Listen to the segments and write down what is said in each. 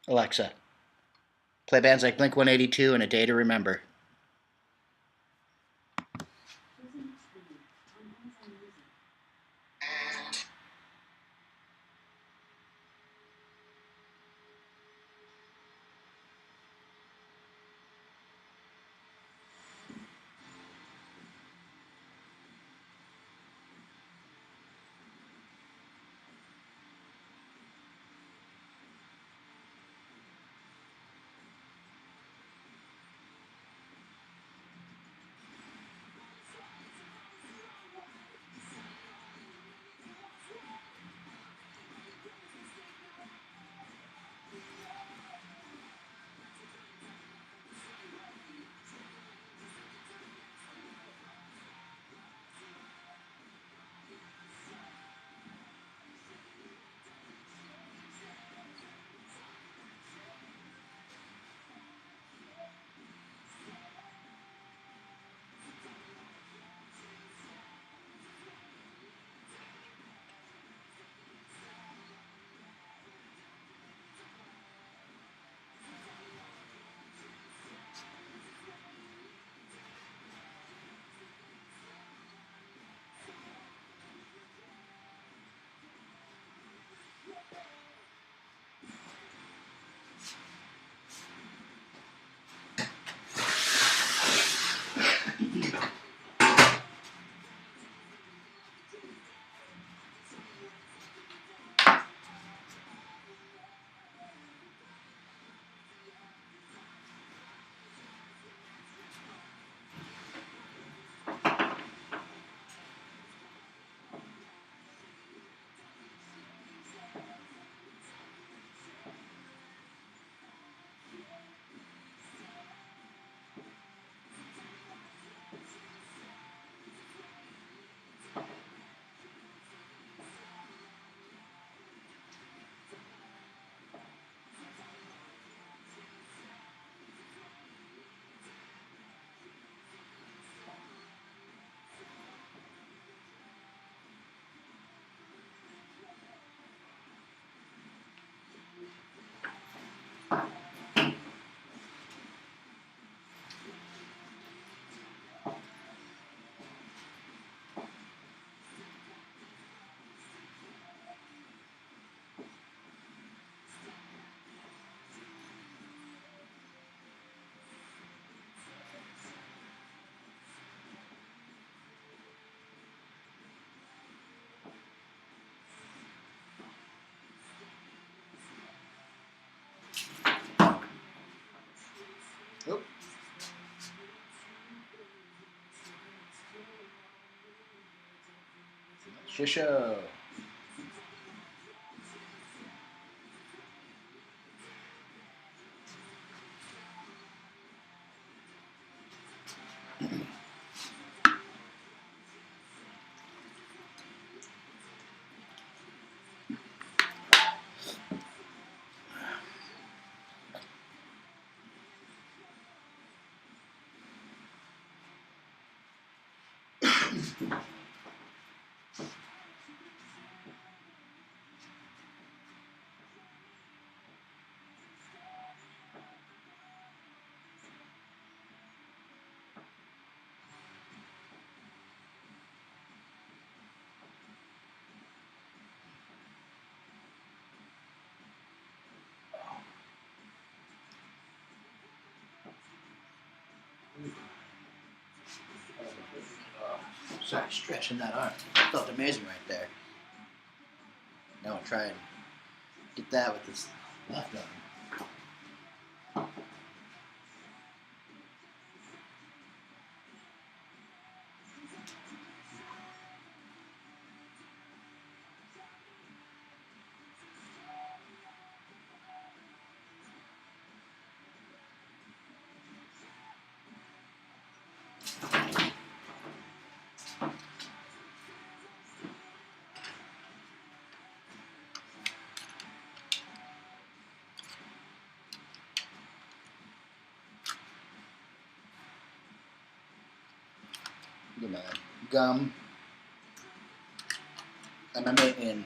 Alexa, play bands like Blink-182 and A Day to Remember. Oh. Shisho. Sorry, stretching that arm. Felt amazing right there. Now I'll try and get that with this left arm. Get my gum and my mitten.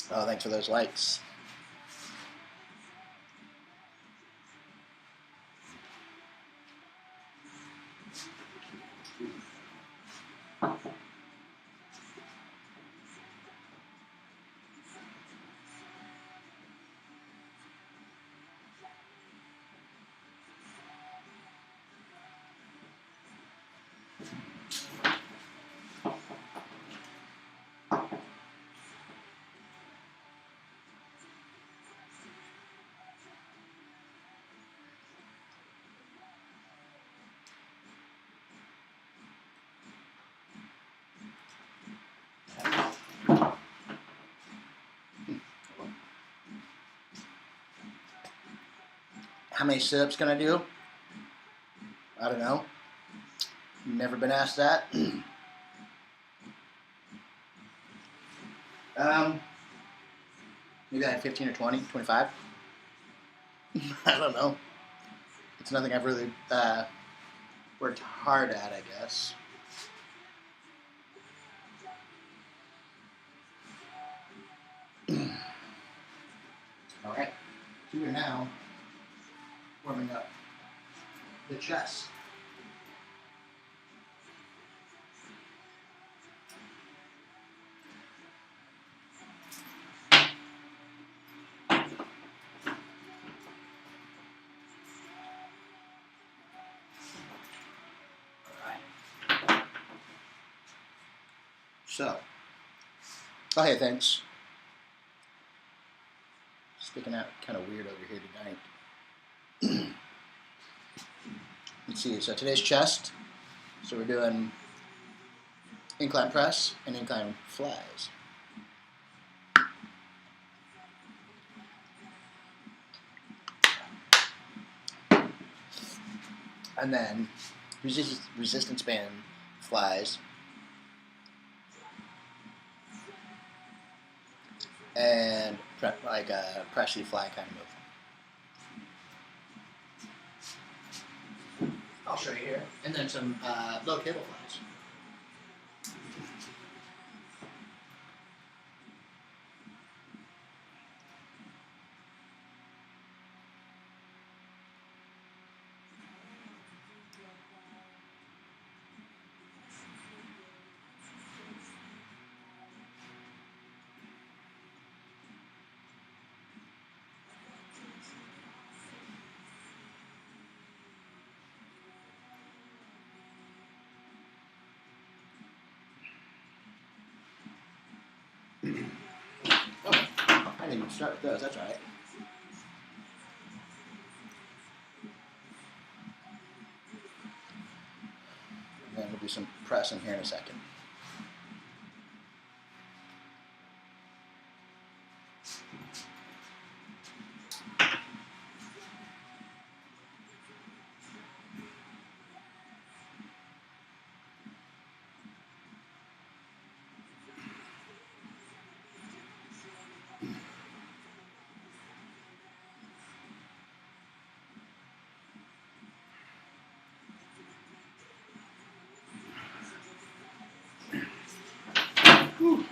Oh, thanks for those likes. How many sit-ups can I do? I don't know. Never been asked that. Maybe like 15 or 20, 25. I don't know. It's nothing I've really worked hard at, I guess. All right. So we're now warming up the chest. So, oh hey, thanks. Sticking out kind of weird over here tonight. Let's see, so today's chest. So we're doing incline press and incline flies. And then resistance band flies. And like a pressy fly kind of move. I'll show you here. And then some low cable flies. Oh, I didn't even start with those, that's alright. And then we'll do some pressing here in a second. Whew.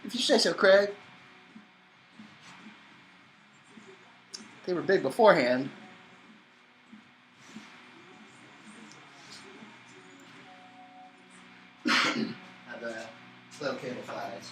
If you say so, Craig. They were big beforehand. Have the low cable flies.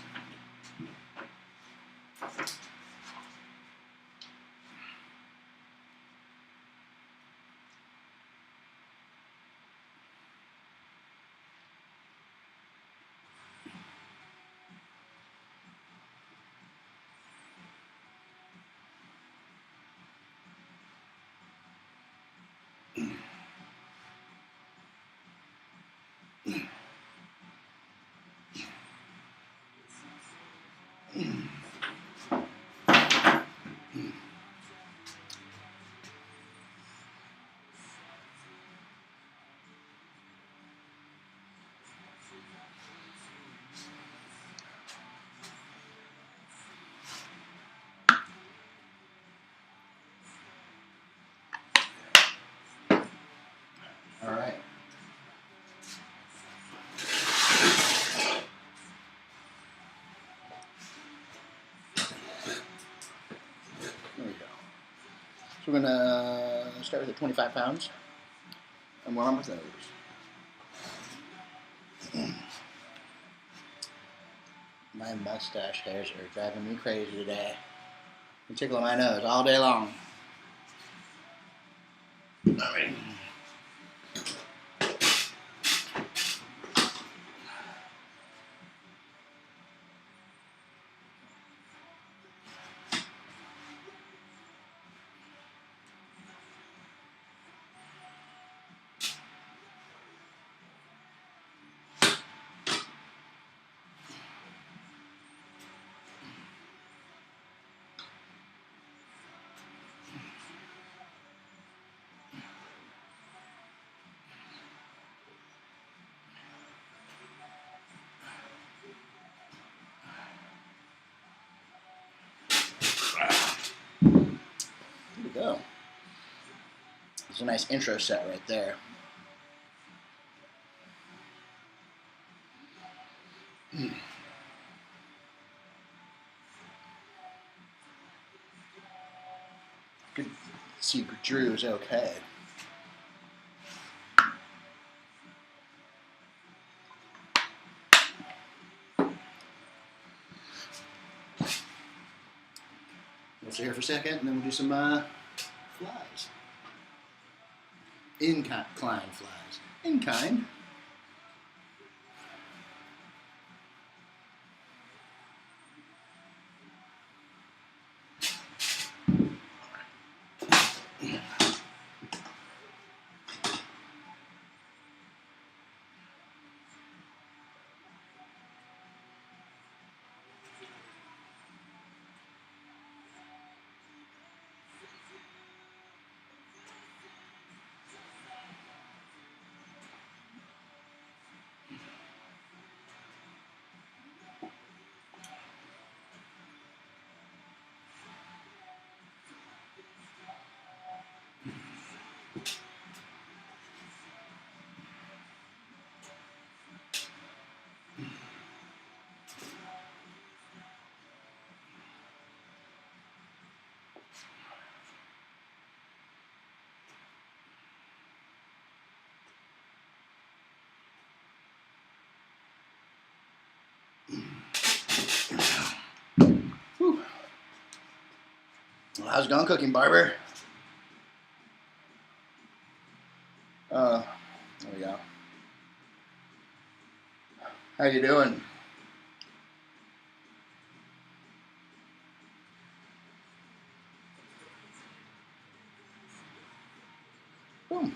So we're gonna start with the 25 pounds and warm up with those. My mustache hairs are driving me crazy today. I'm tickling my nose all day long. Alright. There we go. It's a nice intro set right there. Good to see Drew's okay. We'll stay here for a second, and then we'll do some flies. Incline flies. In kind. Whew. Well, how's it going, Cooking Barber? There we go. How you doing? Boom.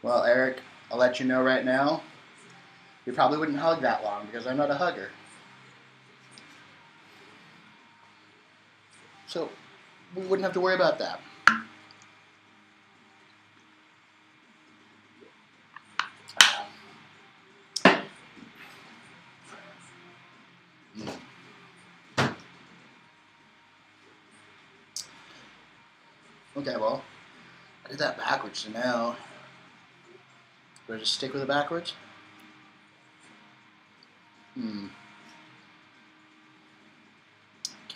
Well, Eric, I'll let you know right now, you probably wouldn't hug that long because I'm not a hugger. So, we wouldn't have to worry about that. Okay, well, I did that backwards, so now, do I just stick with it backwards?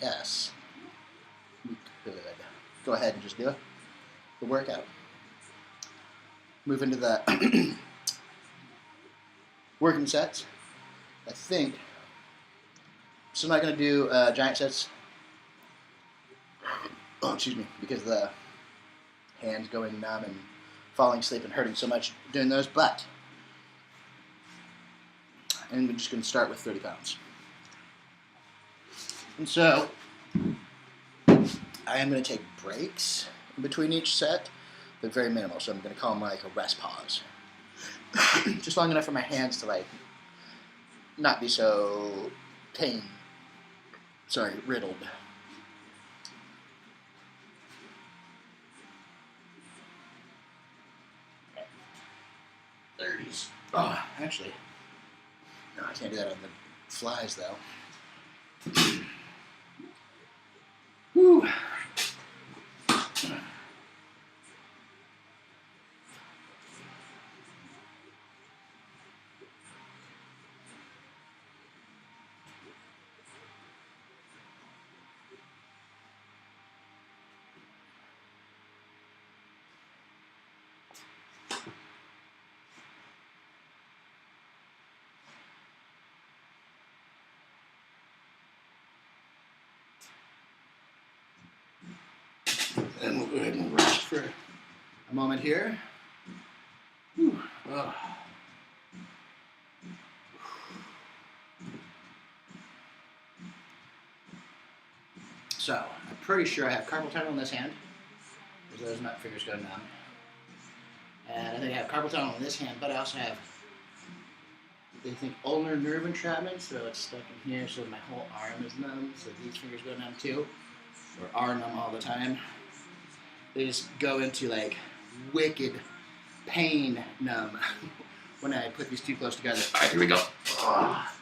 Guess we could go ahead and just do the workout. Move into the working sets. I think, so I'm not going to do giant sets, oh, excuse me, because the hands going numb and falling asleep and hurting so much doing those, but and we're just going to start with 30 pounds. And so I am going to take breaks in between each set, but very minimal, so I'm going to call them like a rest pause. Just long enough for my hands to like not be so riddled. Thirties. Oh, actually, no, I can't do that on the flies though. Whew. And we'll go ahead and rest for a moment here. Whew. Oh. So, I'm pretty sure I have carpal tunnel in this hand, because those nut fingers go numb. And I think I have carpal tunnel in this hand, but I also have, they think, ulnar nerve entrapment, so it's stuck in here, so my whole arm is numb, so these fingers go numb too, or are numb all the time. They just go into like wicked pain numb when I put these two close together. All right, here we go. Oh.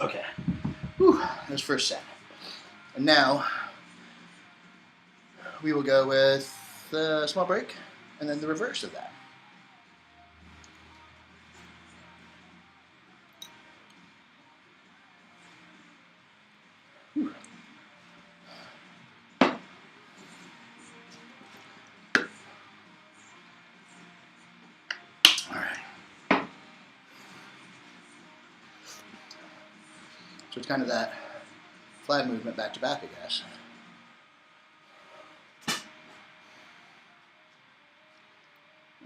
Okay. Whew, that's first set. And now we will go with a small break and then the reverse of that. Whew. All right. So it's kind of that flag movement back to back, I guess.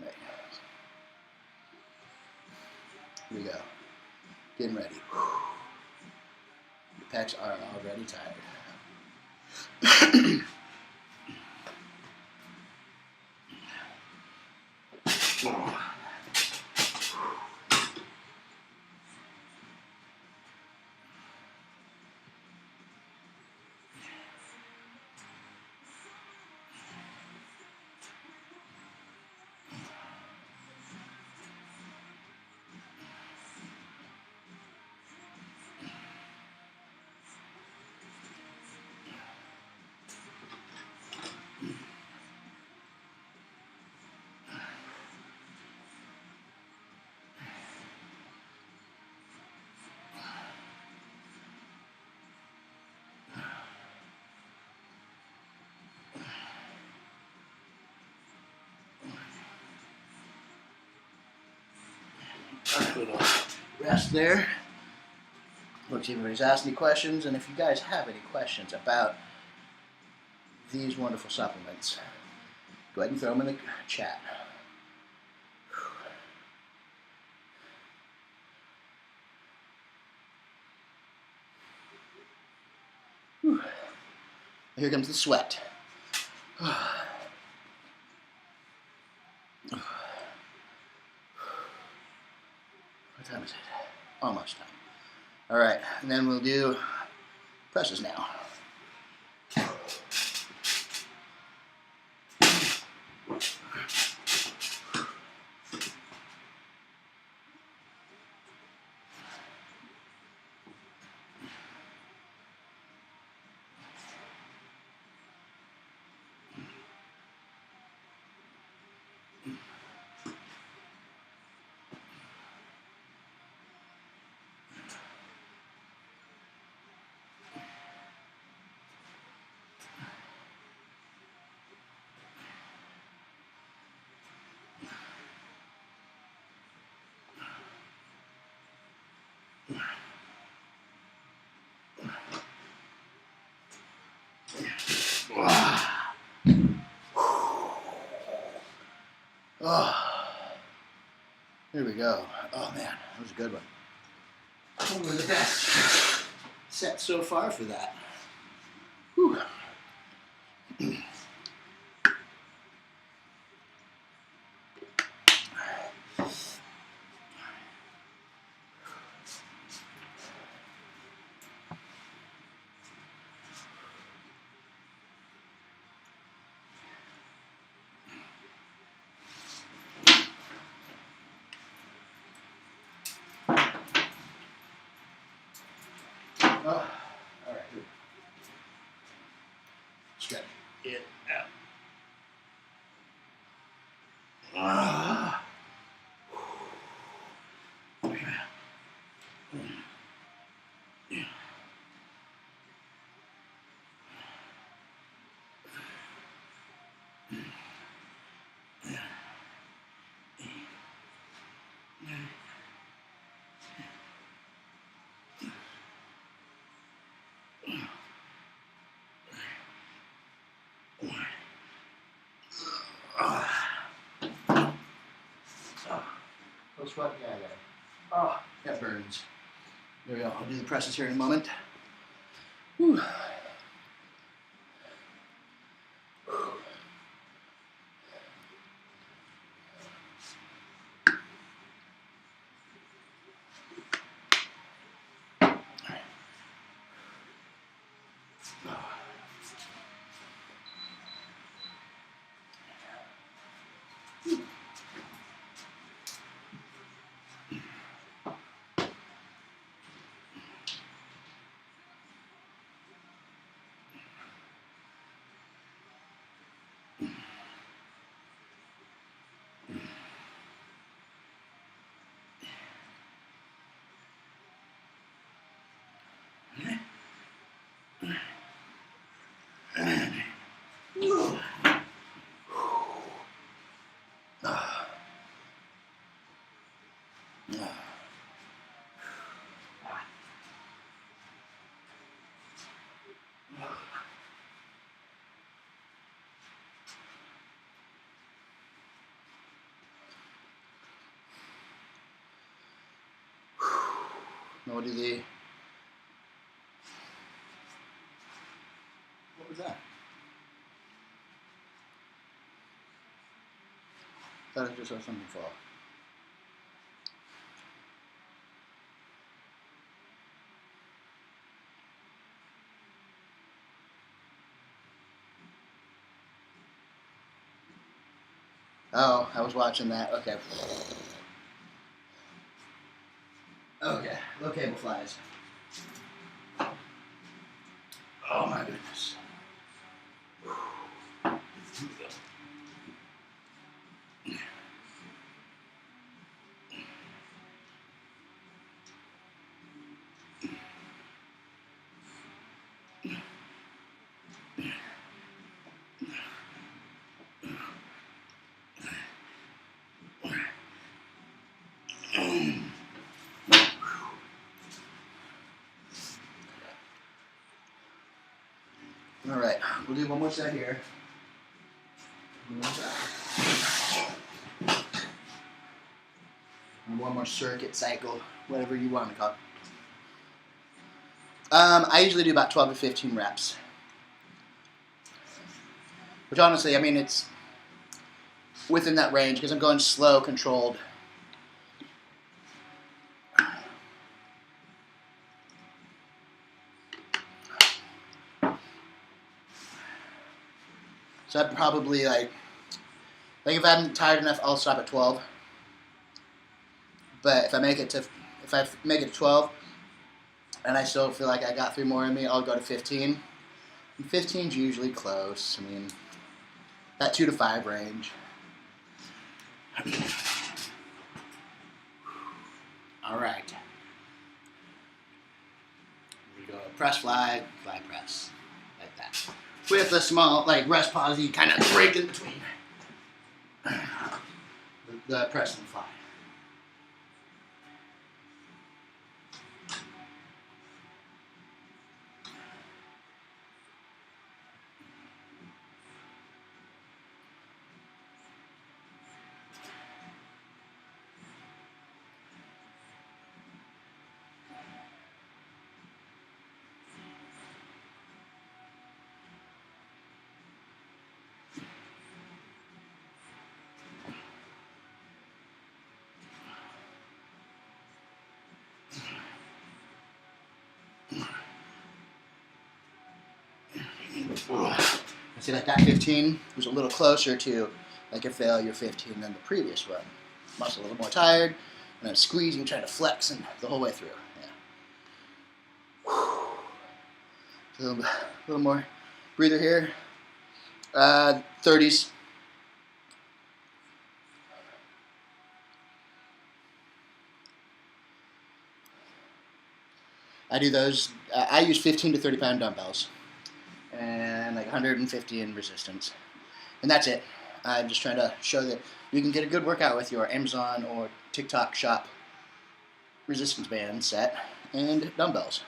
Right. Here we go. Getting ready. The pecs are already tired. Alright, little rest there. Look, see if anybody's asked any questions, and if you guys have any questions about these wonderful supplements, go ahead and throw them in the chat. Whew. Here comes the sweat. What time is it? Almost time. All right, and then we'll do presses now. Oh, here we go. Oh man, that was a good one. Probably the best set so far for that. Whew. All right. Stretch it out. Go sweat guy there. Oh, that burns. There we go. I'll do the presses here in a moment. Whew. Now we'll do the. What was that? I thought I just saw something fall. Oh, I was watching that. Okay. Okay, little cable flies. Oh my goodness. All right, we'll do one more set here. And one more circuit cycle, whatever you want to call it. I usually do about 12 to 15 reps. Which honestly, I mean, it's within that range because I'm going slow, controlled. So I'd probably like if I'm tired enough, I'll stop at 12. But if I make it to 12, and I still feel like I got 3 more in me, I'll go to 15. And 15's usually close. I mean, that 2 to 5 range. All right. We go press, fly, fly, press, like that. With a small, rest pause, you kind of break in between the press and fly. I see that 15 was a little closer to like a failure 15 than the previous one. Muscle a little more tired, and I'm squeezing, trying to flex and the whole way through. Yeah. little more breather here. 30s. I do those. I use 15 to 30 pound dumbbells and like 150 in resistance, and that's it. I'm just trying to show that you can get a good workout with your Amazon or TikTok shop resistance band set and dumbbells.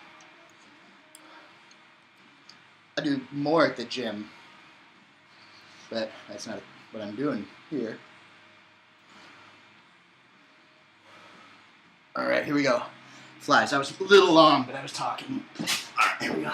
I do more at the gym, but that's not what I'm doing here. All right, here we go. Flies. That was a little long, but I was talking. All right, here we go.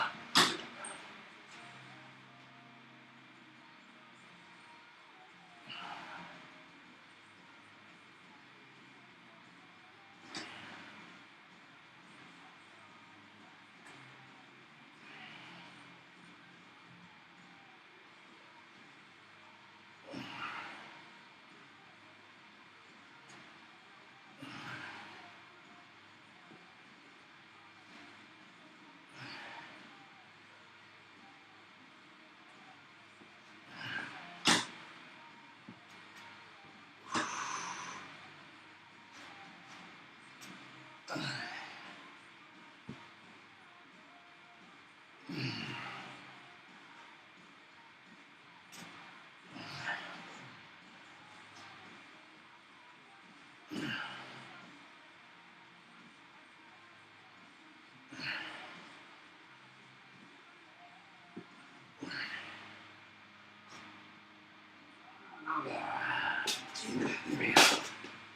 Here we go.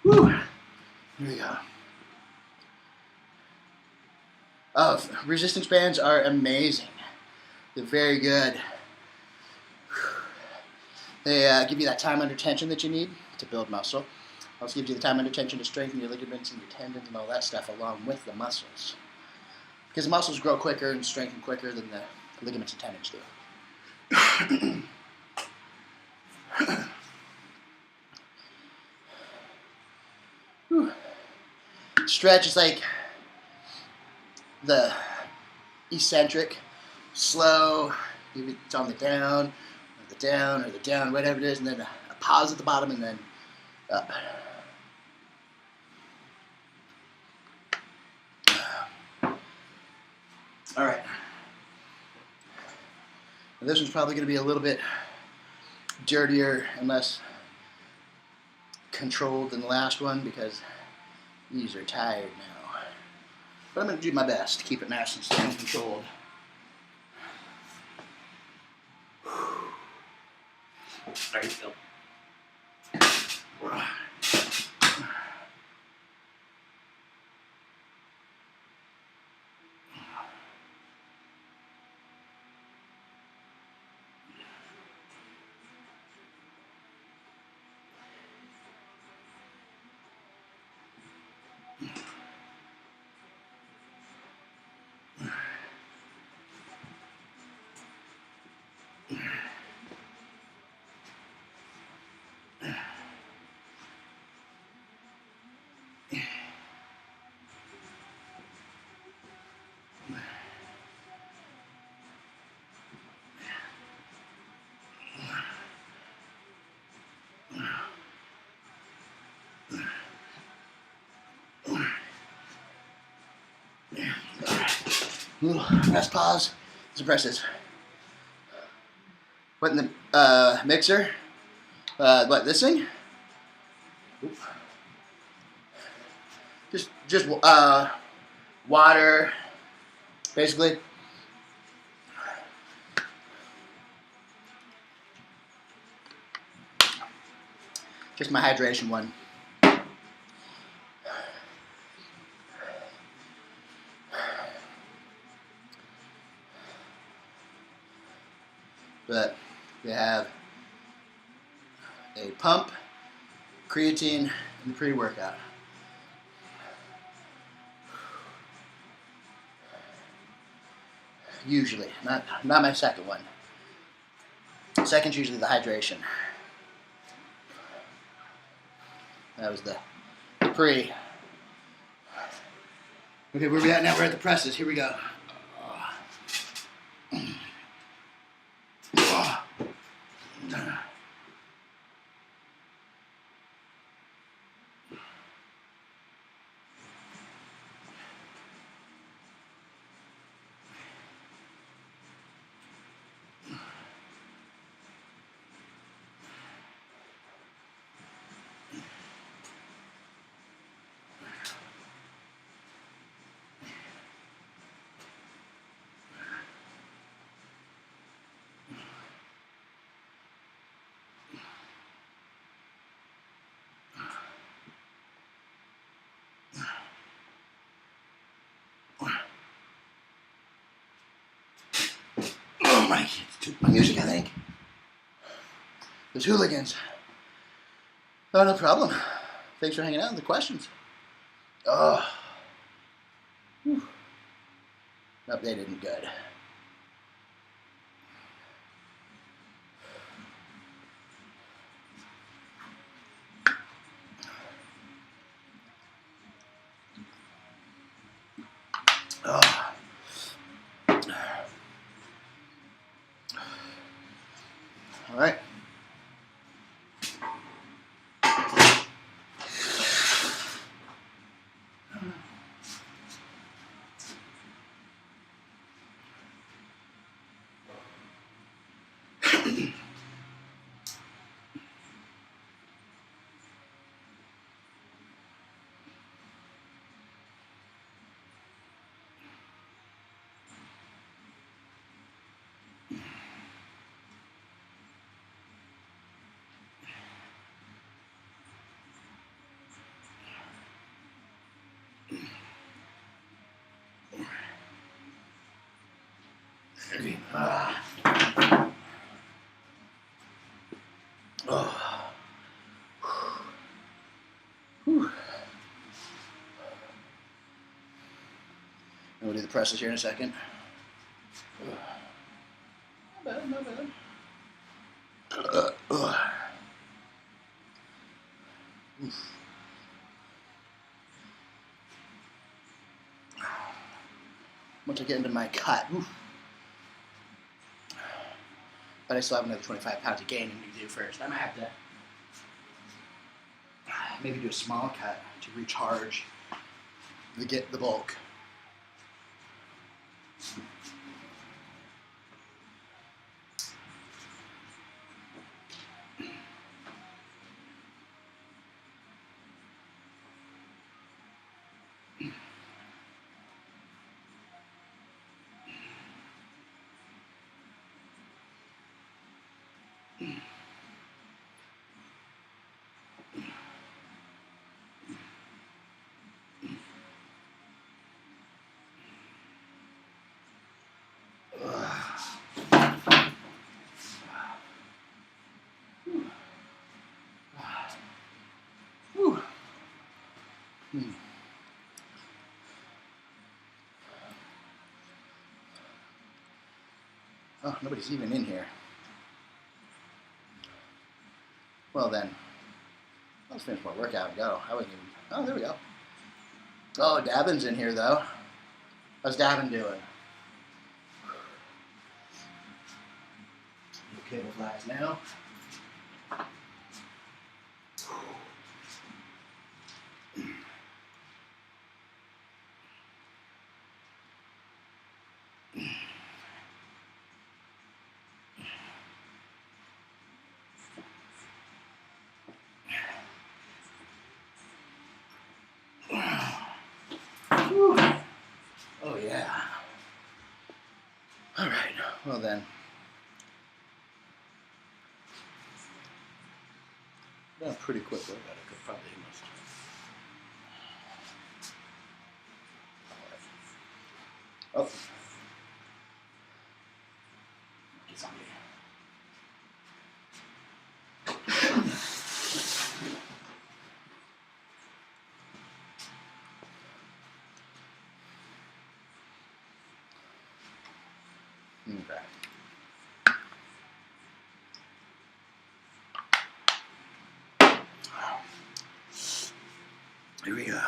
Woo. Here we go. Oh, resistance bands are amazing. They're very good. They give you that time under tension that you need to build muscle. Also gives you the time under tension to strengthen your ligaments and your tendons and all that stuff along with the muscles. Because the muscles grow quicker and strengthen quicker than the ligaments and tendons do. Stretch is like the eccentric, slow, maybe it's on the down, or the down, whatever it is, and then a pause at the bottom, and then up. All right. Now this one's probably going to be a little bit dirtier and less controlled than the last one because these are tired now. But I'm going to do my best to keep it nice and slow and controlled. There you go. Rest pause. Some presses. What in the mixer? What, this thing? Oop. Just water, basically. Just my hydration one. But they have a pump, creatine, and the pre-workout. Usually, not my second one. Second's usually the hydration. That was the pre. Okay, where are we at now? We're at the presses. Here we go. Oh my, my music, I think. There's hooligans. Oh, no problem. Thanks for hanging out with the questions. Oh. Whew. Nope, they didn't good. Oh. All right. Oh. Whew. We'll do the presses here in a second. Not bad, not bad. Once I get into my cut, but I still have another 25 pounds of gaining to do first. I might have to maybe do a small cut to recharge the bulk. Oh, nobody's even in here. Well then, let's finish my workout and go. I wasn't even. Oh, there we go. Oh, Davin's in here though. How's Davin doing? Okay, relax now. Oh yeah. All right. Well then. Done pretty quick workout. I could probably must. Oh. Get somebody. Okay. Here we go.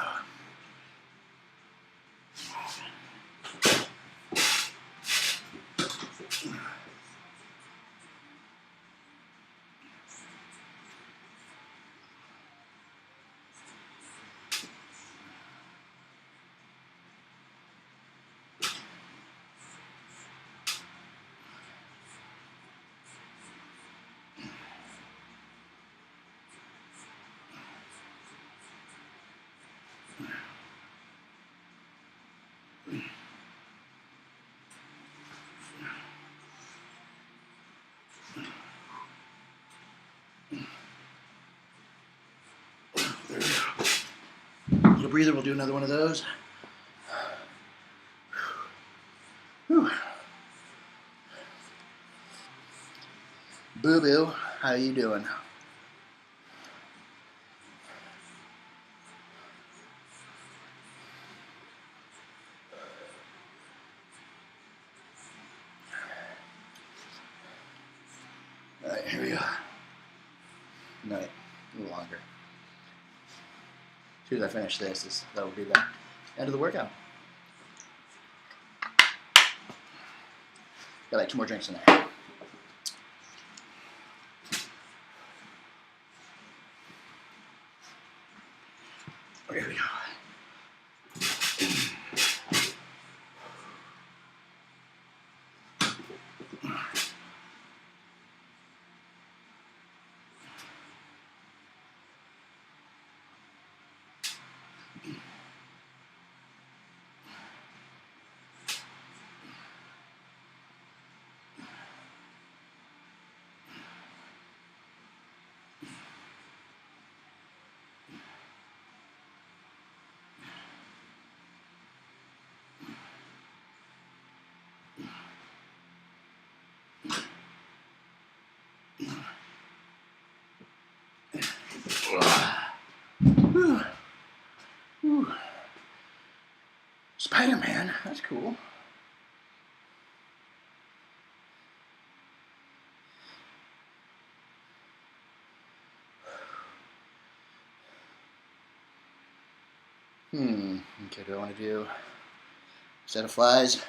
breather. We'll do another one of those. Whew. Boo Boo, how you doing? All right, here we go. No, a little longer. As soon as I finish this, that'll be the end of the workout. Got like 2 more drinks in there. Here we go. Spider-Man, that's cool. Okay, do I want to do a set of flies?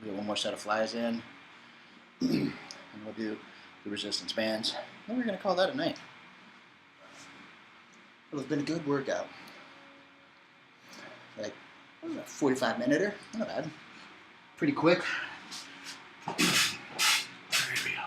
We'll get one more set of flies in. And we'll do the resistance bands. And we're going to call that a night. Well, it's been a good workout. Like, what was that, 45-minute-er? Not bad. Pretty quick. Here we go.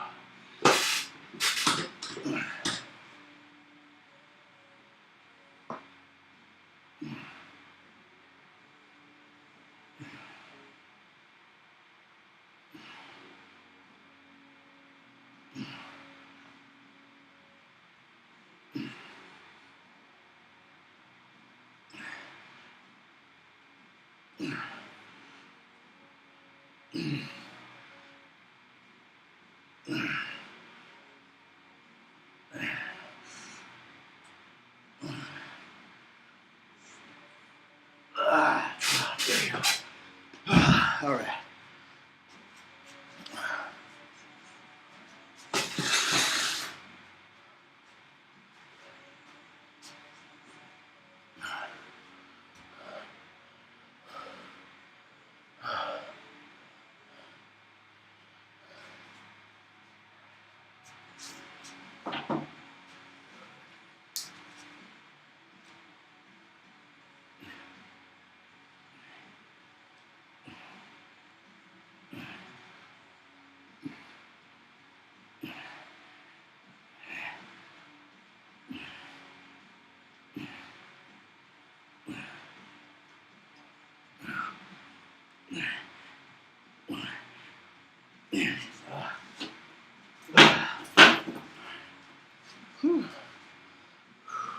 There you go. All right.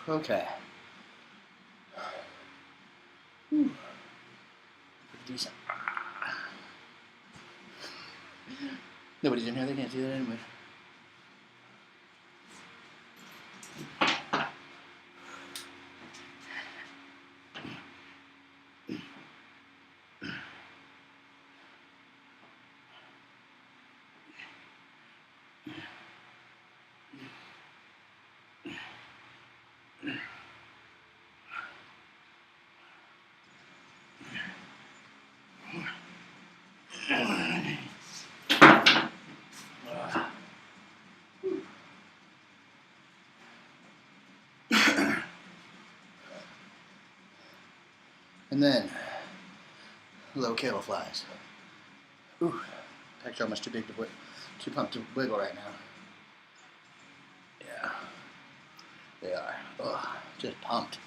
Okay. Decent. Nobody's in here, they can't see that anyway. And then, low kilo flies. Ooh, pecs are almost too big to too pumped to wiggle right now. Yeah, they are. Ugh, just pumped.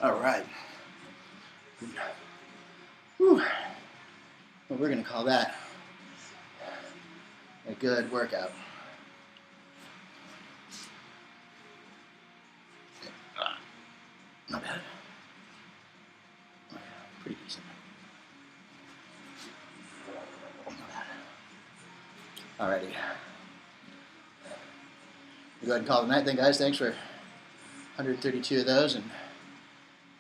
All right. Whew. Well, we're going to call that a good workout. Not bad. Pretty decent. Not bad. Alrighty. We'll go ahead and call it a night then, guys. Thanks for 132 of those and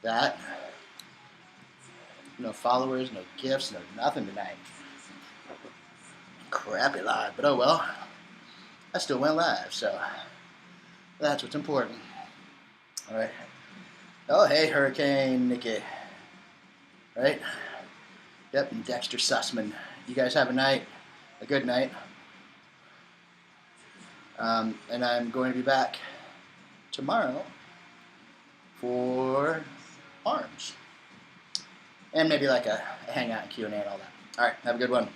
that. No followers, no gifts, no nothing tonight. Crappy live, but oh well. I still went live, so that's what's important. Alright. Oh, hey, Hurricane Nikki. Right? Yep, and Dexter Sussman. You guys have a good night. And I'm going to be back tomorrow for arms. And maybe like a hangout and Q&A and all that. Alright, have a good one.